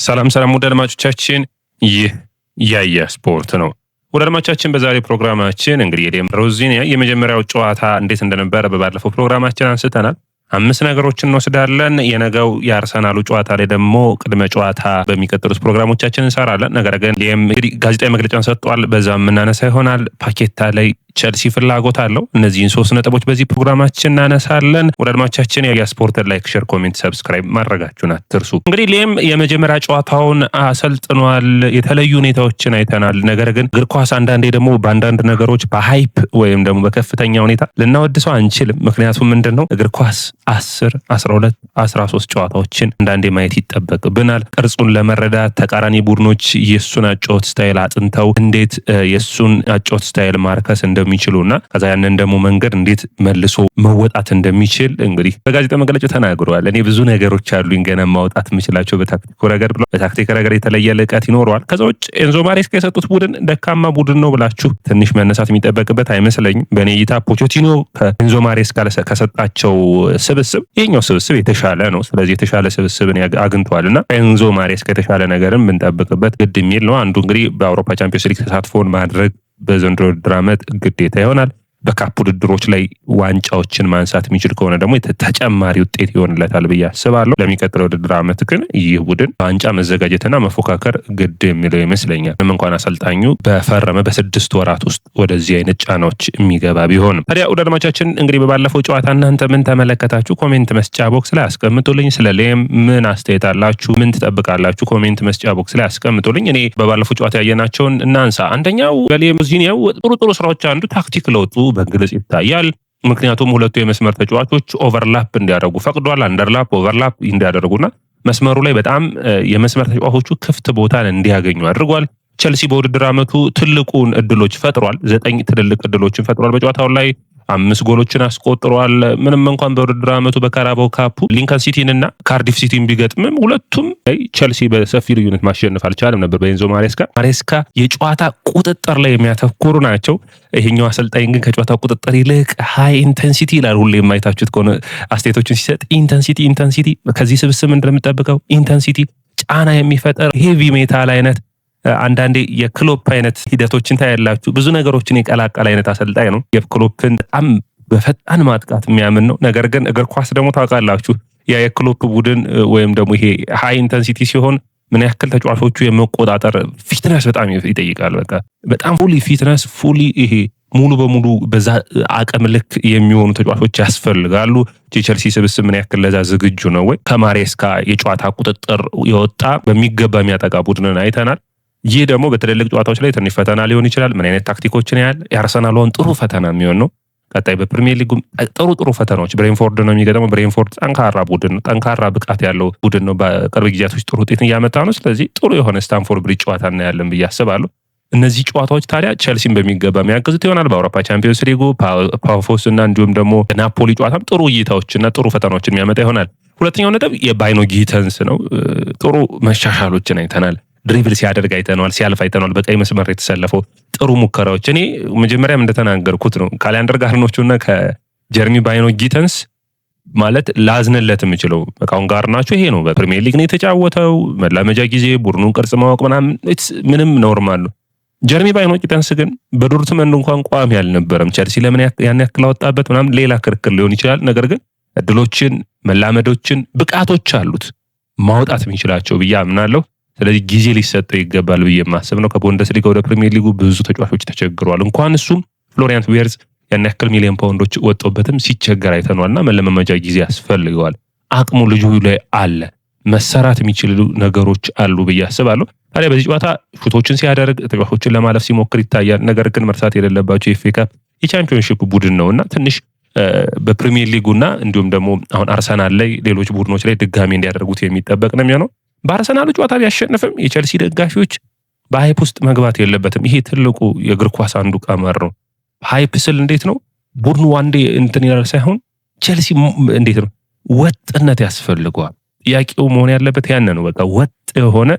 ሰላም ውድ አድማጮቻችን፣ ይህ ያያ ስፖርት ነው። ውድ አድማጮቻችን፣ በዛሬ ፕሮግራማችን እንግዲህ የዴም ሮዚኒያ የመጀመሪያው ጨዋታ እንዴት እንደነበረ በባለፈው ፕሮግራማችን አንስተናል። 5 ነገሮችን እንወስዳለን። የነገው የአርሰናሉ ጨዋታ ላይ ደግሞ ቅድመ ጨዋታ በሚቀጥሉት ፕሮግራሞቻችን እንሰራለን። ነገር ግን ሊየም እንግዲህ ጋዜጣዊ መግለጫን ሰጥቷል። በዛም የምናነሳ ይሆናል። ፓኬታ ላይ ቸልሲ ፍላጎት አለው። እነዚህን 3 ነጥቦች በዚህ ፕሮግራማችን እናነሳለን። ወደ አድማጮቻችን የስፖርትን ላይክ፣ ሼር፣ ኮሜንት፣ ሰብስክራይብ ማድረጋችሁን አትርሱ። እንግዲህ ሊየም የመጀመሪያ ጨዋታውን አሰልጥኗል። የተለዩ ሁኔታዎችን አይተናል። ነገር ግን እግር ኳስ አንዳንዴ ደግሞ በአንዳንድ ነገሮች በሃይፕ ወይም ደግሞ በከፍተኛ ሁኔታ ልናወድሰው አንችልም። ምክንያቱም ምንድን ነው እግር ኳስ 10፣ 12፣ 13 ጨዋታዎችን አንዳንዴ ማየት ይጠበቅብናል። ቅርጹን ለመረዳት ተቃራኒ ቡድኖች የሱን አጨዋወት ስታይል አጥንተው እንዴት የሱን አጨዋወት ስታይል ማርከስ እንደሚችሉና ከዛ ያንን ደግሞ መንገድ እንዴት መልሶ መወጣት እንደሚችል እንግዲህ በጋዜጣ መግለጫ ተናግረዋል። እኔ ብዙ ነገሮች አሉኝ ገና ማውጣት የምችላቸው በታክቲክ ረገድ ብሎ በታክቲክ ረገድ የተለየ ልቀት ይኖረዋል። ከዛ ውጭ ኤንዞ ማሬስካ የሰጡት ቡድን ደካማ ቡድን ነው ብላችሁ ትንሽ መነሳት የሚጠበቅበት አይመስለኝም። በእኔ እይታ ፖቼቲኖ ከኤንዞ ማሬስካ ከሰጣቸው ስብስብ ይሄኛው ስብስብ የተሻለ ነው። ስለዚህ የተሻለ ስብስብን አግኝቷልና ኤንዞ ማሬስካ የተሻለ ነገርም ብንጠብቅበት ግድ የሚል ነው። አንዱ እንግዲህ በአውሮፓ ቻምፒዮንስ ሊግ ተሳትፎን ማድረግ በዘንድሮ ውድድር ዓመት ግዴታ ይሆናል። በካፕ ውድድሮች ላይ ዋንጫዎችን ማንሳት የሚችል ከሆነ ደግሞ ተጨማሪ ውጤት ይሆንለታል ብዬ አስባለሁ። ለሚቀጥለው ውድድር ዓመት ግን ይህ ቡድን ዋንጫ መዘጋጀትና መፎካከር ግድ የሚለው ይመስለኛል። ምንም እንኳን አሰልጣኙ በፈረመ በ6 ወራት ውስጥ ወደዚህ አይነት ጫናዎች የሚገባ ቢሆንም። ታዲያ ውድ አድማጮቻችን እንግዲህ በባለፈው ጨዋታ እናንተ ምን ተመለከታችሁ? ኮሜንት መስጫ ቦክስ ላይ አስቀምጡልኝ። ስለ ሊየም ምን አስተያየት አላችሁ? ምን ትጠብቃላችሁ? ኮሜንት መስጫ ቦክስ ላይ አስቀምጡልኝ። እኔ በባለፈው ጨዋታ ያየናቸውን እናንሳ። አንደኛው በሊየም ሮዚኒያ ጥሩ ስራዎች አንዱ ታክቲክ ለውጡ በግልጽ ይታያል። ምክንያቱም ሁለቱ የመስመር ተጫዋቾች ኦቨርላፕ እንዲያደርጉ ፈቅዷል። አንደርላፕ ኦቨርላፕ እንዲያደርጉና መስመሩ ላይ በጣም የመስመር ተጫዋቾቹ ክፍት ቦታን እንዲያገኙ አድርጓል። ቸልሲ በውድድር ዓመቱ ትልቁን እድሎች ፈጥሯል። 9 ትልልቅ እድሎችን ፈጥሯል። በጨዋታው ላይ 5 ጎሎችን አስቆጥሯል። ምንም እንኳን በውድድር ዓመቱ በካራባው ካፑ ሊንከን ሲቲንና ካርዲፍ ሲቲን ቢገጥምም ሁለቱም ቸልሲ በሰፊ ልዩነት ማሸነፍ አልቻለም ነበር በኤንዞ ማሬስካ የጨዋታ ቁጥጥር ላይ የሚያተኩሩ ናቸው። ይሄኛው አሰልጣኝ ግን ከጨዋታ ቁጥጥር ይልቅ ሃይ ኢንተንሲቲ ይላል። ሁሌ የማይታችሁት ከሆነ አስተያየቶችን ሲሰጥ ኢንተንሲቲ ከዚህ ስብስብ እንደምጠብቀው ኢንተንሲቲ ጫና የሚፈጠር ሄቪ ሜታል አይነት አንዳንዴ የክሎፕ አይነት ሂደቶችን ታያላችሁ። ብዙ ነገሮችን የቀላቀለ አይነት አሰልጣኝ ነው። የክሎፕን በጣም በፈጣን ማጥቃት የሚያምን ነው። ነገር ግን እግር ኳስ ደግሞ ታውቃላችሁ የክሎፕ ቡድን ወይም ደግሞ ይሄ ሃይ ኢንተንሲቲ ሲሆን ምን ያክል ተጫዋቾቹ የመቆጣጠር ፊትነስ በጣም ይጠይቃል። በጣም ፉሊ ፊትነስ ይሄ ሙሉ በሙሉ በዛ አቅም ልክ የሚሆኑ ተጫዋቾች ያስፈልጋሉ። የቸልሲ ስብስብ ምን ያክል ለዛ ዝግጁ ነው ወይ? ከማሬስካ የጨዋታ ቁጥጥር የወጣ በሚገባ የሚያጠቃ ቡድንን አይተናል። ይህ ደግሞ በትልልቅ ጨዋታዎች ላይ ትንሽ ፈተና ሊሆን ይችላል። ምን አይነት ታክቲኮችን ያህል የአርሰናልን ጥሩ ፈተና የሚሆን ነው። ቀጣይ በፕሪሚየር ሊጉ ጥሩ ፈተናዎች ብሬንፎርድ ነው የሚገጥመው። ብሬንፎርድ ጠንካራ ቡድን ነው፣ ጠንካራ ብቃት ያለው ቡድን ነው። በቅርብ ጊዜያቶች ጥሩ ውጤትን እያመጣ ነው። ስለዚህ ጥሩ የሆነ ስታንፎርድ ብሪጅ ጨዋታ እናያለን ብዬ አስባለሁ። እነዚህ ጨዋታዎች ታዲያ ቸልሲን በሚገባ የሚያግዙት ይሆናል። በአውሮፓ ቻምፒዮንስ ሊጉ ፓፎስ እና እንዲሁም ደግሞ ናፖሊ ጨዋታም ጥሩ እይታዎችና ጥሩ ፈተናዎችን የሚያመጣ ይሆናል። ሁለተኛው ነጥብ የባይኖ ጊተንስ ነው። ጥሩ መሻሻሎችን አይተናል። ድሪብል ሲያደርግ አይተነዋል፣ ሲያልፍ አይተነዋል። በቀይ መስመር የተሰለፈው ጥሩ ሙከራዎች እኔ መጀመሪያም እንደተናገርኩት ነው። ከአሌክሳንደር ጋርናቾና ከጀርሚ ባይኖ ጊተንስ ማለት ላዝንለት የምችለው በቃውን ጋርናቾ ይሄ ነው። በፕሪሚየር ሊግ ነው የተጫወተው። መላመጃ ጊዜ ቡድኑን ቅርጽ ማወቅ ምንም ኖርማል ነው። ጀርሚ ባይኖ ጊተንስ ግን በዶርትመንድ እንኳን ቋሚ አልነበረም። ቸልሲ ለምን ያን ያክል አወጣበት ምናምን ሌላ ክርክር ሊሆን ይችላል። ነገር ግን እድሎችን፣ መላመዶችን፣ ብቃቶች አሉት ማውጣት የሚችላቸው ብዬ አምናለሁ። ስለዚህ ጊዜ ሊሰጠው ይገባል ብዬ የማስብ ነው። ከቡንደስሊጋ ወደ ፕሪሚየር ሊጉ ብዙ ተጫዋቾች ተቸግረዋል። እንኳን እሱም ፍሎሪያን ቪርትዝ ያን ያክል ሚሊዮን ፓውንዶች ወጥቶበትም ሲቸገር አይተነዋልና መለማመጃ ጊዜ ያስፈልገዋል። አቅሙ ልጁ ላይ አለ፣ መሰራት የሚችሉ ነገሮች አሉ ብዬ አስባለሁ። ታዲያ በዚህ ጨዋታ ሹቶችን ሲያደርግ ተጫዋቾችን ለማለፍ ሲሞክር ይታያል። ነገር ግን መርሳት የሌለባቸው የኤፍኤ ካፕ የቻምፒዮንሺፕ ቡድን ነውና ትንሽ በፕሪሚየር ሊጉና እንዲሁም ደግሞ አሁን አርሰናል ላይ ሌሎች ቡድኖች ላይ ድጋሚ እንዲያደርጉት የሚጠበቅ ነው የሚሆነው። በአርሰናሉ ጨዋታ ቢያሸንፍም የቸልሲ ደጋፊዎች በሃይፕ ውስጥ መግባት የለበትም። ይሄ ትልቁ የእግር ኳስ አንዱ ቀመር ነው። ሃይፕ ስል እንዴት ነው ቡድኑ አንዴ እንትን ይላል ሳይሆን ቸልሲ እንዴት ነው ወጥነት ያስፈልገዋል። ጥያቄው መሆን ያለበት ያን ነው። በቃ ወጥ የሆነ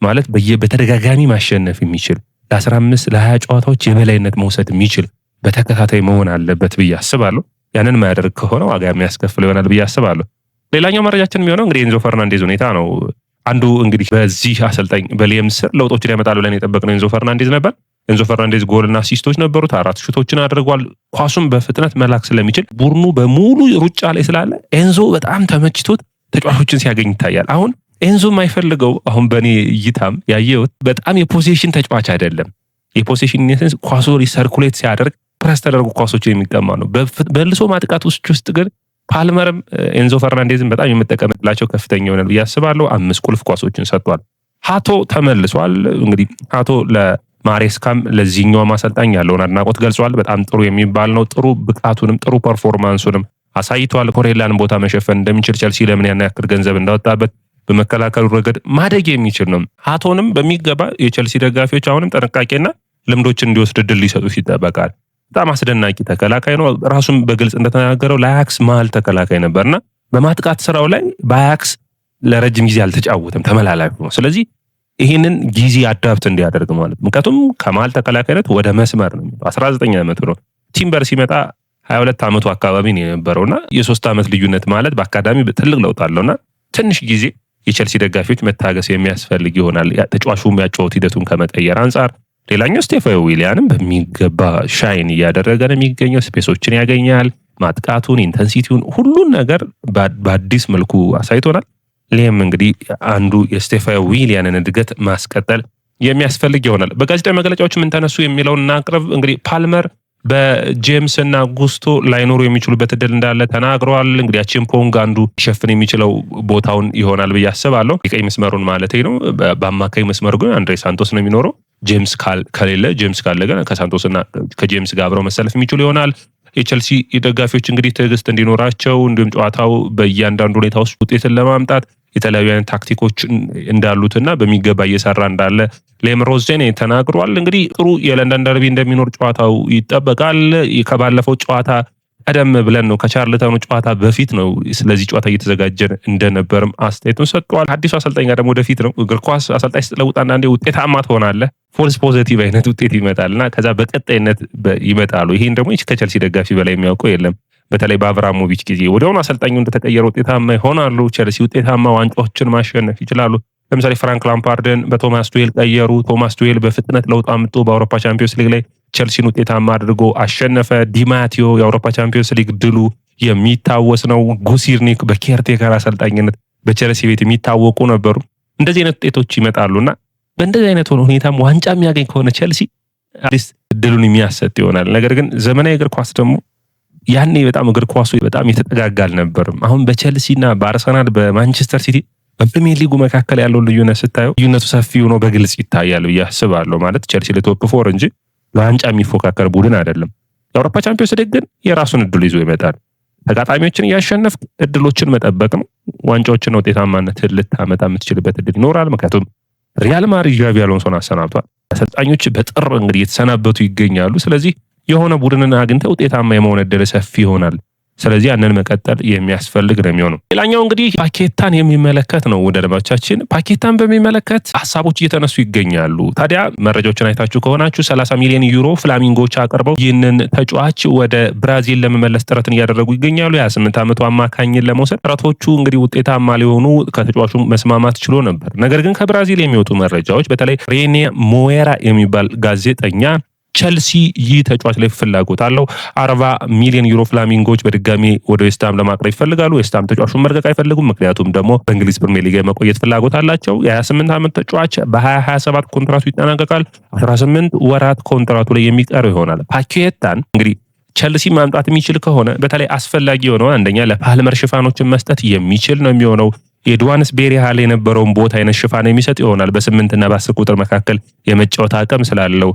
ማለት በተደጋጋሚ ማሸነፍ የሚችል ለ15 ለ20 ጨዋታዎች የበላይነት መውሰድ የሚችል በተከታታይ መሆን አለበት ብዬ አስባለሁ። ያንን ማያደርግ ከሆነ ዋጋ የሚያስከፍል ይሆናል ብዬ አስባለሁ። ሌላኛው መረጃችን የሚሆነው እንግዲህ ኤንዞ ፈርናንዴዝ ሁኔታ ነው። አንዱ እንግዲህ በዚህ አሰልጣኝ በሊየም ስር ለውጦችን ያመጣሉ ብለን የጠበቅነው ኤንዞ ፈርናንዴዝ ነበር። ኤንዞ ፈርናንዴዝ ጎልና አሲስቶች ነበሩት፣ 4 ሹቶችን አድርጓል። ኳሱን በፍጥነት መላክ ስለሚችል ቡድኑ በሙሉ ሩጫ ላይ ስላለ ኤንዞ በጣም ተመችቶት ተጫዋቾችን ሲያገኝ ይታያል። አሁን ኤንዞ የማይፈልገው አሁን በእኔ እይታም ያየሁት በጣም የፖሴሽን ተጫዋች አይደለም። የፖሴሽን ኔሰንስ ኳሱ ሪሰርኩሌት ሲያደርግ ፕረስ ተደርጎ ኳሶችን የሚቀማ ነው። በልሶ ማጥቃት ውስጥ ግን ፓልመርም ኤንዞ ፈርናንዴዝን በጣም የምጠቀምላቸው ከፍተኛ ይሆናል ብዬ አስባለሁ። 5 ቁልፍ ኳሶችን ሰጥቷል። ሃቶ ተመልሷል። እንግዲህ ሃቶ ለማሬስካም ለዚህኛው ማሰልጣኝ ያለውን አድናቆት ገልጿል። በጣም ጥሩ የሚባል ነው። ጥሩ ብቃቱንም ጥሩ ፐርፎርማንሱንም አሳይቷል። ኮሬላን ቦታ መሸፈን እንደሚችል ቸልሲ ለምን ያን ያክል ገንዘብ እንዳወጣበት በመከላከሉ ረገድ ማደግ የሚችል ነው። ሃቶንም በሚገባ የቸልሲ ደጋፊዎች አሁንም ጥንቃቄና ልምዶችን እንዲወስድ እድል ሊሰጡት ይጠበቃል። በጣም አስደናቂ ተከላካይ ነው። ራሱም በግልጽ እንደተናገረው ለአያክስ መሀል ተከላካይ ነበርና በማጥቃት ስራው ላይ በአያክስ ለረጅም ጊዜ አልተጫወተም፣ ተመላላፊ ነው። ስለዚህ ይህንን ጊዜ አዳፕት እንዲያደርግ ማለት ምክንያቱም ከመሀል ተከላካይነት ወደ መስመር ነው። 19 ዓመቱ ነው። ቲምበር ሲመጣ 22 ዓመቱ አካባቢ ነው የነበረውና የ3 ዓመት ልዩነት ማለት በአካዳሚ ትልቅ ለውጥ አለውና ትንሽ ጊዜ የቸልሲ ደጋፊዎች መታገስ የሚያስፈልግ ይሆናል። ተጫዋቹ የሚያጫወት ሂደቱን ከመቀየር አንጻር ሌላኛው ስቴፋኖ ዊሊያንም በሚገባ ሻይን እያደረገ ነው የሚገኘው። ስፔሶችን ያገኛል። ማጥቃቱን፣ ኢንተንሲቲውን፣ ሁሉን ነገር በአዲስ መልኩ አሳይቶናል። ሊየም እንግዲህ አንዱ የስቴፋኖ ዊሊያንን እድገት ማስቀጠል የሚያስፈልግ ይሆናል። በጋዜጣዊ መግለጫዎች ምን ተነሱ የሚለውን እናቅርብ። እንግዲህ ፓልመር በጄምስ እና ጉስቶ ላይኖሩ የሚችሉበት እድል እንዳለ ተናግረዋል። እንግዲህ አቺምፖንግ አንዱ ሊሸፍን የሚችለው ቦታውን ይሆናል ብዬ አስባለሁ። የቀኝ መስመሩን ማለት ነው። በአማካይ መስመር ግን አንድሬ ሳንቶስ ነው የሚኖረው። ጄምስ ከሌለ ጄምስ ካለ ግን ከሳንቶስና ከጄምስ ጋር አብረው መሰለፍ የሚችሉ ይሆናል። የቸልሲ ደጋፊዎች እንግዲህ ትዕግስት እንዲኖራቸው እንዲሁም ጨዋታው በእያንዳንዱ ሁኔታ ውስጥ ውጤትን ለማምጣት የተለያዩ አይነት ታክቲኮች እንዳሉትና በሚገባ እየሰራ እንዳለ ሌም ሮዜኔ ተናግሯል። እንግዲህ ጥሩ የለንደን ደርቢ እንደሚኖር ጨዋታው ይጠበቃል። ከባለፈው ጨዋታ ቀደም ብለን ነው ከቻርልተኑ ጨዋታ በፊት ነው ስለዚህ ጨዋታ እየተዘጋጀን እንደነበርም አስተያየቱን ሰጥቷል። አዲሱ አሰልጣኝ ጋር ደግሞ ወደፊት ነው። እግር ኳስ አሰልጣኝ ስትለውጥ አንዳንዴ ውጤታማ ትሆናለህ፣ ፎልስ ፖዚቲቭ አይነት ውጤት ይመጣልና ከዛ በቀጣይነት ይመጣሉ። ይሄን ደግሞ ከቸልሲ ደጋፊ በላይ የሚያውቀው የለም። በተለይ በአብራሞቪች ጊዜ ወዲያውኑ አሰልጣኙ እንደተቀየረ ውጤታማ ይሆናሉ። ቸልሲ ውጤታማ ዋንጫዎችን ማሸነፍ ይችላሉ። ለምሳሌ ፍራንክ ላምፓርድን በቶማስ ቱዌል ቀየሩ። ቶማስ ቱዌል በፍጥነት ለውጥ አምጥቶ በአውሮፓ ቻምፒዮንስ ሊግ ላይ ቸልሲን ውጤታማ አድርጎ አሸነፈ። ዲማቲዮ የአውሮፓ ቻምፒዮንስ ሊግ ድሉ የሚታወስ ነው። ጉሲርኒክ በኬርቴከር አሰልጣኝነት በቸልሲ ቤት የሚታወቁ ነበሩ። እንደዚህ አይነት ውጤቶች ይመጣሉና በእንደዚህ አይነት ሁኔታም ዋንጫ የሚያገኝ ከሆነ ቸልሲ አዲስ ድሉን የሚያሰጥ ይሆናል። ነገር ግን ዘመናዊ እግር ኳስ ደግሞ ያኔ በጣም እግር ኳሱ በጣም የተጠጋጋ አልነበርም። አሁን በቸልሲና በአርሰናል በማንቸስተር ሲቲ በፕሪሚየር ሊጉ መካከል ያለው ልዩነት ስታየው ልዩነቱ ሰፊ ሆኖ በግልጽ ይታያል ብዬ አስባለሁ። ማለት ቸልሲ ለቶፕ 4 እንጂ ለዋንጫ የሚፎካከር ቡድን አይደለም። የአውሮፓ ቻምፒዮንስ ሊግ ግን የራሱን እድል ይዞ ይመጣል። ተጋጣሚዎችን እያሸነፍ እድሎችን መጠበቅ ነው። ዋንጫዎችን ውጤታማነት ልታመጣ የምትችልበት እድል ይኖራል። ምክንያቱም ሪያል ማድሪድ ዣቪ አሎንሶን አሰናብቷል። አሰልጣኞች በጥር እንግዲህ የተሰናበቱ ይገኛሉ። ስለዚህ የሆነ ቡድንን አግኝተው ውጤታማ የመሆን እድል ሰፊ ይሆናል። ስለዚህ ያንን መቀጠል የሚያስፈልግ ነው የሚሆነው። ሌላኛው እንግዲህ ፓኬታን የሚመለከት ነው። ወደ ደማቻችን ፓኬታን በሚመለከት ሀሳቦች እየተነሱ ይገኛሉ። ታዲያ መረጃዎችን አይታችሁ ከሆናችሁ 30 ሚሊዮን ዩሮ ፍላሚንጎች አቅርበው ይህንን ተጫዋች ወደ ብራዚል ለመመለስ ጥረትን እያደረጉ ይገኛሉ። የ28 ዓመቱ አማካኝን ለመውሰድ ጥረቶቹ እንግዲህ ውጤታማ ሊሆኑ ከተጫዋቹ መስማማት ችሎ ነበር። ነገር ግን ከብራዚል የሚወጡ መረጃዎች በተለይ ሬኔ ሞዌራ የሚባል ጋዜጠኛ ቸልሲ ይህ ተጫዋች ላይ ፍላጎት አለው፣ 40 ሚሊዮን ዩሮ ፍላሚንጎች በድጋሚ ወደ ዌስትሃም ለማቅረብ ይፈልጋሉ። ዌስትሃም ተጫዋቹን መልቀቅ አይፈልጉም። ምክንያቱም ደግሞ በእንግሊዝ ፕሪሚየር ሊግ መቆየት ፍላጎት አላቸው። የ28 ዓመት ተጫዋች በ2027 ኮንትራቱ ይጠናቀቃል። 18 ወራት ኮንትራቱ ላይ የሚቀረው ይሆናል። ፓኬታን እንግዲህ ቸልሲ ማምጣት የሚችል ከሆነ በተለይ አስፈላጊ የሆነው አንደኛ ለፓልመር ሽፋኖችን መስጠት የሚችል ነው የሚሆነው። የዱዋንስ ቤሪሃል የነበረውን ቦታ አይነት ሽፋን የሚሰጥ ይሆናል። በ8 እና በ10 ቁጥር መካከል የመጫወት አቅም ስላለው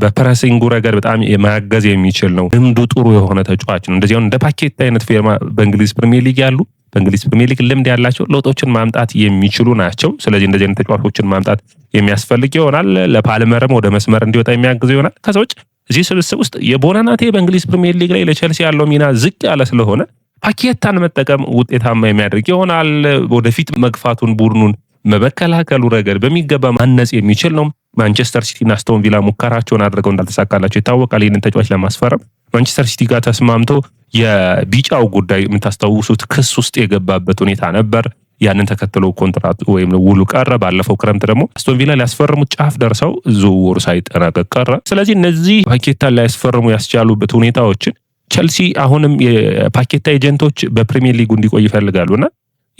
በፕሬሲንጉ ረገድ በጣም የማገዝ የሚችል ነው። ልምዱ ጥሩ የሆነ ተጫዋች ነው። እንደዚህ እንደ ፓኬት አይነት ፌርማ በእንግሊዝ ፕሪሚየር ሊግ ያሉ በእንግሊዝ ፕሪሚየር ሊግ ልምድ ያላቸው ለውጦችን ማምጣት የሚችሉ ናቸው። ስለዚህ እንደዚህ አይነት ተጫዋቾችን ማምጣት የሚያስፈልግ ይሆናል። ለፓልመርም ወደ መስመር እንዲወጣ የሚያግዝ ይሆናል። ከዛ ውጭ እዚህ ስብስብ ውስጥ የቦናናቴ በእንግሊዝ ፕሪሚየር ሊግ ላይ ለቸልሲ ያለው ሚና ዝቅ ያለ ስለሆነ ፓኬታን መጠቀም ውጤታማ የሚያደርግ ይሆናል። ወደፊት መግፋቱን ቡድኑን መከላከሉ ረገድ በሚገባ ማነጽ የሚችል ነው። ማንቸስተር ሲቲና አስቶን ቪላ ሙከራቸውን አድርገው እንዳልተሳካላቸው ይታወቃል። ይህንን ተጫዋች ለማስፈረም ማንቸስተር ሲቲ ጋር ተስማምቶ የቢጫው ጉዳይ የምታስታውሱት ክስ ውስጥ የገባበት ሁኔታ ነበር። ያንን ተከትሎ ኮንትራት ወይም ውሉ ቀረ። ባለፈው ክረምት ደግሞ አስቶን ቪላ ሊያስፈርሙት ጫፍ ደርሰው ዝውውሩ ሳይጠናቀቅ ቀረ። ስለዚህ እነዚህ ፓኬታ ሊያስፈርሙ ያስቻሉበት ሁኔታዎችን ቸልሲ አሁንም የፓኬታ ኤጀንቶች በፕሪሚየር ሊጉ እንዲቆይ ይፈልጋሉና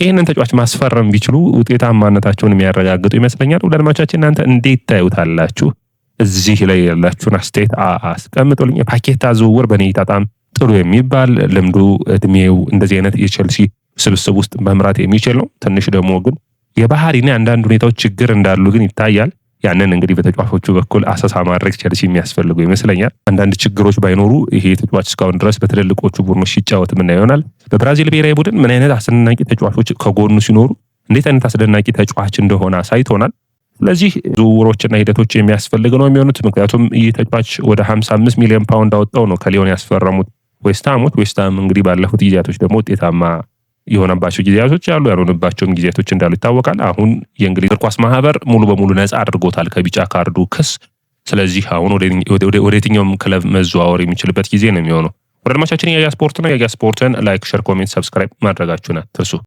ይህንን ተጫዋች ማስፈረም ቢችሉ ውጤታማነታቸውን የሚያረጋግጡ ይመስለኛል። ወደ አድማጮቻችን እናንተ እንዴት ታዩታላችሁ? እዚህ ላይ ያላችሁን አስተያየት አስቀምጡልኝ። የፓኬታ ዝውውር በኔ በጣም ጥሩ የሚባል ልምዱ፣ እድሜው እንደዚህ አይነት የቸልሲ ስብስብ ውስጥ መምራት የሚችል ነው። ትንሽ ደግሞ ግን የባህሪና አንዳንድ ሁኔታዎች ችግር እንዳሉ ግን ይታያል። ያንን እንግዲህ በተጫዋቾቹ በኩል አሰሳ ማድረግ ቸልሲ የሚያስፈልገው ይመስለኛል። አንዳንድ ችግሮች ባይኖሩ ይሄ ተጫዋች እስካሁን ድረስ በትልልቆቹ ቡድኖች ሲጫወት ምን ይሆናል። በብራዚል ብሔራዊ ቡድን ምን አይነት አስደናቂ ተጫዋቾች ከጎኑ ሲኖሩ እንዴት አይነት አስደናቂ ተጫዋች እንደሆነ አሳይቶናል። ስለዚህ ዝውውሮችና ሂደቶች የሚያስፈልግ ነው የሚሆኑት። ምክንያቱም ይህ ተጫዋች ወደ 55 ሚሊዮን ፓውንድ አወጣው ነው ከሊዮን ያስፈረሙት ዌስትሃሞች። ዌስትሃም እንግዲህ ባለፉት ጊዜያቶች ደግሞ ውጤታማ የሆነባቸው ጊዜያቶች ያሉ ያልሆነባቸውም ጊዜያቶች እንዳሉ ይታወቃል። አሁን የእንግሊዝ እግር ኳስ ማህበር ሙሉ በሙሉ ነፃ አድርጎታል ከቢጫ ካርዱ ክስ። ስለዚህ አሁን ወደ የትኛውም ክለብ መዘዋወር የሚችልበት ጊዜ ነው የሚሆነው። ወደ አድማጮቻችን የያ ስፖርት ነው። የያ ስፖርትን ላይክ፣ ሼር፣ ኮሜንት፣ ሰብስክራይብ ማድረጋችሁን አትርሱ።